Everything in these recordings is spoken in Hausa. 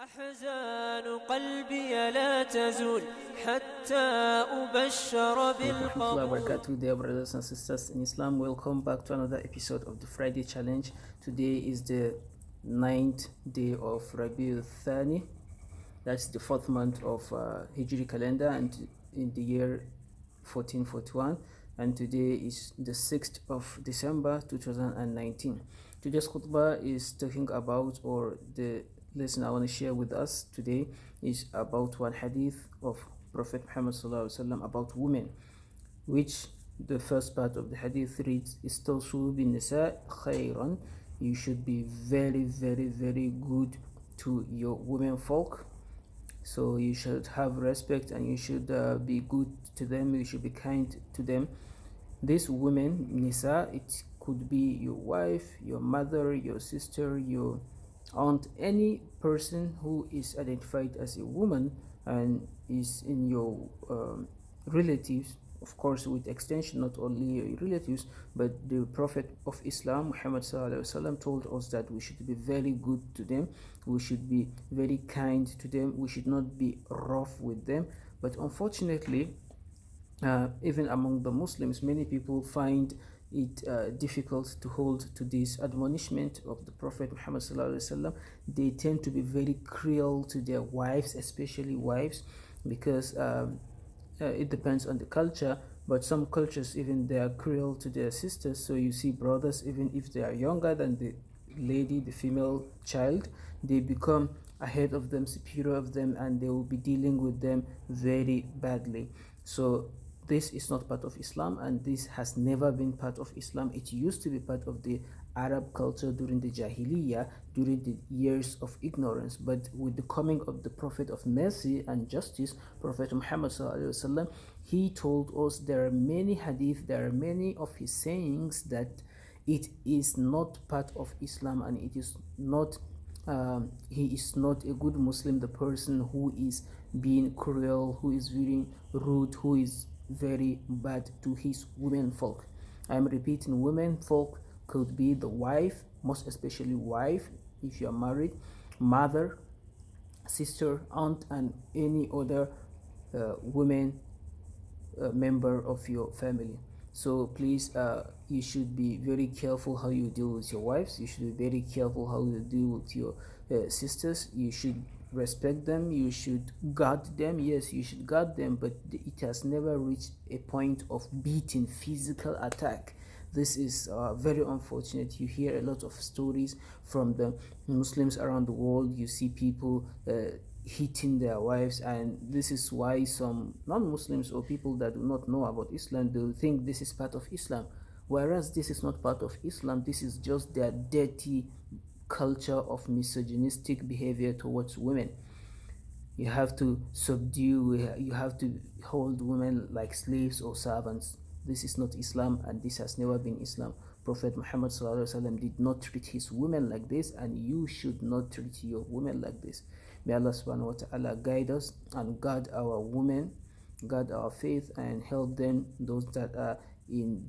أحزان قلبي لا تزول حتى أبشر بالقبول. Dear brothers and sisters in Islam, welcome back to another episode of the Friday Challenge. Today is the ninth day of Rabiul Thani. That's the fourth month of Hijri calendar and in the year 1441. And today is the 6th of December 2019. Today's khutbah is talking about, or the lesson I want to share with us today is about one hadith of Prophet Muhammad about women, which the first part of the hadith reads, Istawsu bin nisa khayran. You should be very, very, very good to your women folk. So you should have respect and you should be good to them. You should be kind to them. These women, nisa, it could be your wife, your mother, your sister, your aunt, any person who is identified as a woman and is in your relatives, of course with extension, not only relatives, but the Prophet of Islam Muhammad SAW told us that we should be very good to them, we should be very kind to them, we should not be rough with them. But unfortunately, even among the Muslims, many people find it difficult to hold to this admonishment of the Prophet Muhammad SAW. They tend to be very cruel to their wives, especially wives, because it depends on the culture. But some cultures, even they are cruel to their sisters. So you see brothers, even if they are younger than the lady, the female child, they become ahead of them, superior of them, and they will be dealing with them very badly. So this is not part of Islam, and this has never been part of Islam. It used to be part of the Arab culture during the Jahiliyyah, during the years of ignorance. But with the coming of the Prophet of mercy and justice, Prophet Muhammad SAW, he told us there are many hadith, there are many of his sayings that it is not part of Islam, and it is not he is not a good Muslim, the person who is being cruel, who is being rude, who is very bad to his women folk. I'm repeating, women folk could be the wife, most especially wife if you are married, mother, sister, aunt, and any other women member of your family. So please, you should be very careful how you deal with your wives. You should be very careful how you deal with your sisters. You should respect them. You should guard them. Yes, you should guard them, but it has never reached a point of beating, physical attack. This is very unfortunate. You hear a lot of stories from the Muslims around the world. You see people hitting their wives, and this is why some non-Muslims or people that do not know about Islam, they think this is part of Islam, whereas this is not part of Islam. This is just their dirty culture of misogynistic behavior towards women. You have to subdue, you have to hold women like slaves or servants. This is not Islam, and this has never been Islam. Prophet Muhammad SAW did not treat his women like this, and you should not treat your women like this. May Allah subhanahu wa ta'ala guide us and guard our women, guard our faith, and help them, those that are in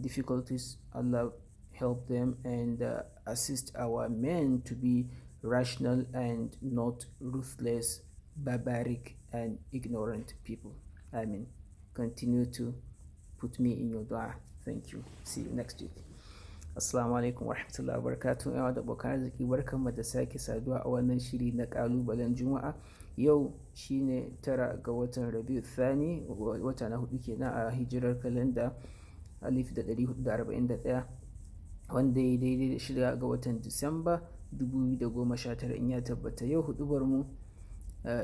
difficulties. Allah help them and assist our men to be rational and not ruthless, barbaric, and ignorant people. I mean, continue to put me in your dua. Thank you. See you next week. Assalamu alaikum wa rahmatullahi wa barakatuh. Yawa da abokan arziki, barkanmu da sake saduwa a wannan shiri na kalubalen Juma'a. Yau shine 9 ga watan Rabiul Thani, wata na hudu kenan a hijirar kalenda 1441, wanda ya daidai da 6 ga watan Disamba 2019 in ya tabbata. Yau hudubar mu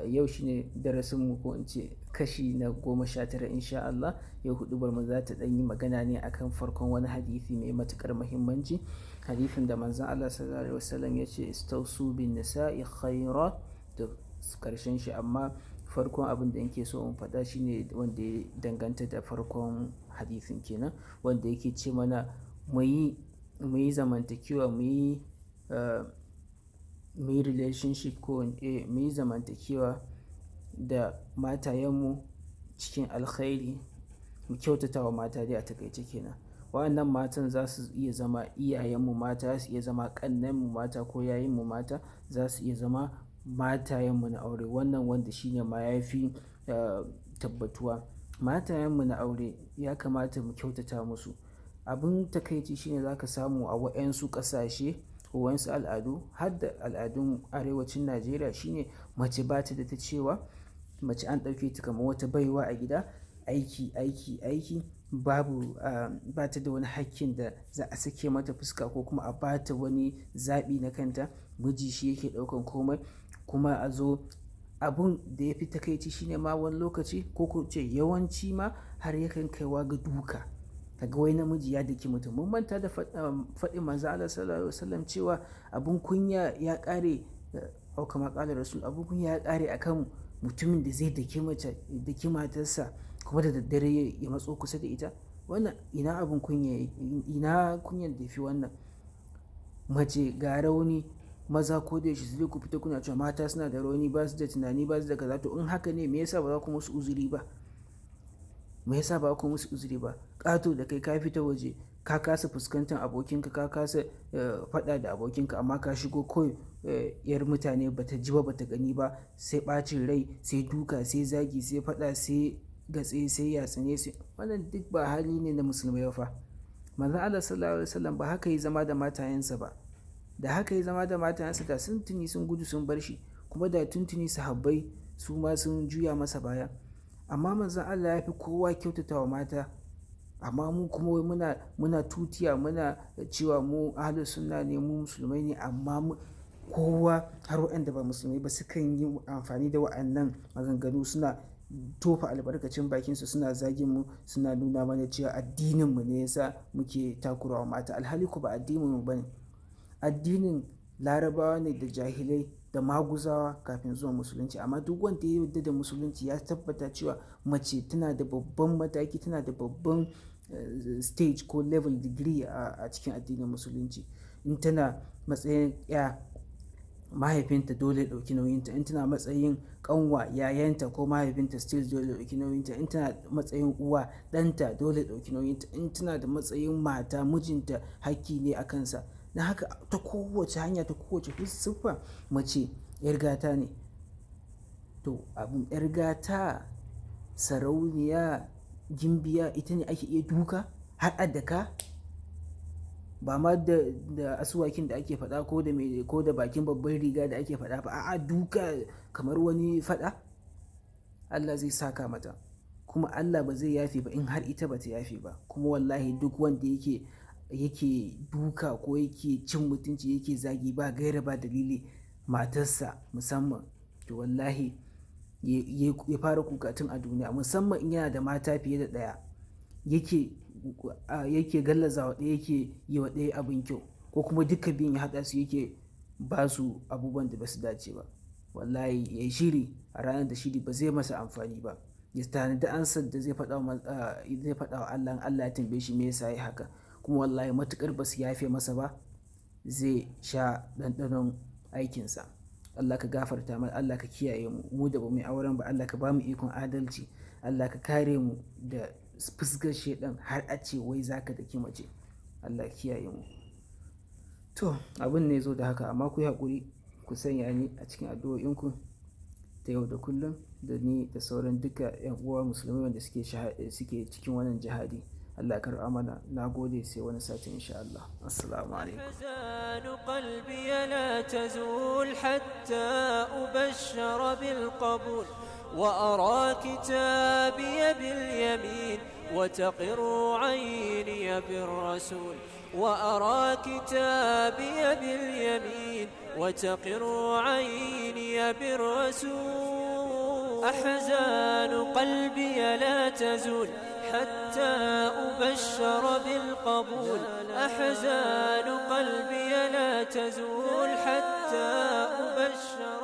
yau shine darasin mu, ko in ce kashi na 19 insha Allah. Yau hudubar mu za ta dan yi magana ne akan farkon wani hadisi mai matukar muhimmanci, hadisin da manzon Allah sallallahu alaihi wasallam ya ce istausu bin nisa'i khaira, da karshen shi. Amma farkon abin da yake so in faɗa shine wanda ya danganta da farkon hadisin kenan, wanda yake ce mana mu yi zamantakewa, mu yi relationship, ko mu yi zamantakewa da matayenmu cikin alkhairi, mu kyautata wa mata dai a takaice kenan. Wa'annan matan za su iya zama iyayenmu mata, za su iya zama ƙannenmu mata ko yayinmu mata, za su iya zama matayenmu na aure, wannan wanda shine ma ya fi tabbatuwa. Matayenmu na aure ya kamata mu kyautata musu. Abin takaici shine za ka samu a waɗansu ƙasashe ko waɗansu al'adu, har da al'adun arewacin Najeriya, shine mace ba ta da ta cewa. Mace an ɗauke ta kamar wata baiwa a gida, aiki aiki aiki, babu ba ta da wani hakkin da za a sake mata fuska ko kuma a ba ta wani zaɓi na kanta. Miji shi yake ɗaukan komai, kuma a zo abun da ya fi takaici shine ma wani lokaci ko ko ce yawanci ma har yakan kaiwa ga duka. Kaga wai namiji ya daki mutum. Mun manta da faɗin manzo Allah sallallahu alaihi wasallam cewa abun kunya ya ƙare, au kama ƙala rasul, abun kunya ya ƙare akan mutumin da zai daki matarsa kuma da daddare ya matso kusa da ita. Wannan ina abun kunya, ina kunyan da fi wannan? Mace ga rauni, maza ko da yaushe sai ku fita kuna cewa mata suna da rauni, ba su da tunani, ba su da kaza. To in haka ne me yasa ba za ku musu uzuri ba? Me yasa ba ku musu uzuri ba? Ƙato da kai ka fita waje, ka kasa fuskantar abokinka, ka kasa faɗa da abokinka, amma ka shigo kawai yar mutane bata ji ba bata gani ba, sai ɓacin rai, sai duka, sai zagi, sai faɗa, sai gatse, sai yatsune, sai wannan duk ba hali ne na musulmai ba fa. Manzon Allah sallallahu alaihi wasallam ba haka yi zama da matayensa ba. Da haka yi zama da matayensa da sun tuni sun gudu sun bar shi, kuma da tuntuni sahabbai su ma sun juya masa baya. Amma manzon Allah ya fi kowa kyautatawa mata, amma mu kuma muna tutiya, muna cewa mu ahlus sunna ne, mu musulmai ne, amma kowa har waɗanda ba musulmai ba sukan yi amfani da wa'annan maganganu, suna tofa albarkacin bakinsu, suna zagin mu, suna nuna mana cewa addinin mu ne yasa muke takurawa mata. Alhali ko ba addinin mu bane. Addinin Larabawa ne da jahilai da maguzawa kafin zuwa musulunci. Amma duk wanda ya yarda da musulunci ya tabbata cewa mace tana da babban mataki, tana da babban stage ko level degree a cikin addinin musulunci. In tana matsayin ya, mahaifinta dole ya ɗauki nauyinta. In tana matsayin ƙanwa, yayanta ko mahaifinta still dole ya ɗauki nauyinta. In tana matsayin uwa, ɗanta dole ya ɗauki nauyinta. In tana da matsayin mata, mijinta hakki ne a kansa. Na haka ta kowace hanya, ta kowace siffa, mace 'yar gata ne. To abin 'yar gata, sarauniya, gimbiya, ita ne ake iya duka har a daka? Ba ma da asuwakin da ake faɗa ko da bakin babban riga da ake faɗa ba, a'a duka kamar wani faɗa. Allah zai saka mata, kuma Allah ba zai yafe ba in har ita ba ta yafe ba. Kuma wallahi duk wanda yake duka ko yake cin mutunci, yake zagi ba gaira ba dalili matarsa musamman, to wallahi ya fara kuka tun a duniya. Musamman in yana da mata fiye da ɗaya, yake gallazawa ɗaya, yake yi wa ɗaya abin kyau, ko kuma duka biyun ya haɗa su yake ba su abubuwan da ba su dace ba. Wallahi ya yi shiri a ranar da shiri ba zai masa amfani ba. Ya tanadi ansar da zai faɗa wa Allah in Allah ya tambaye shi me yasa ya haka. Kuma wallahi matuƙar ba su yafe masa ba, zai sha ɗanɗanon aikinsa. Allah ka gafarta mana, Allah ka kiyaye mu da ba mu yi auren ba. Allah ka ba mu ikon adalci. Allah ka kare mu da fuskar shaiɗan har a ce wai za ka daki mace. Allah kiyaye mu. To abin ne zo da haka, amma ku yi haƙuri, ku sanya ni a cikin addu'o'inku ta yau da kullum, da ni da sauran duka 'yan uwa musulmai wanda suke cikin wannan jihadi. Allah karɓa mana. Na gode, sai wani sati insha Allah. Assalamu alaikum. أحزان قلبي لا تزول حتى أبشر بالقبول، وأرى كتابي باليمين وتقر عيني بالرسول، وأرى كتابي باليمين وتقر عيني بالرسول. أحزان قلبي لا تزول حتى أبشر بالقبول، أحزان قلبي لا تزول حتى أبشر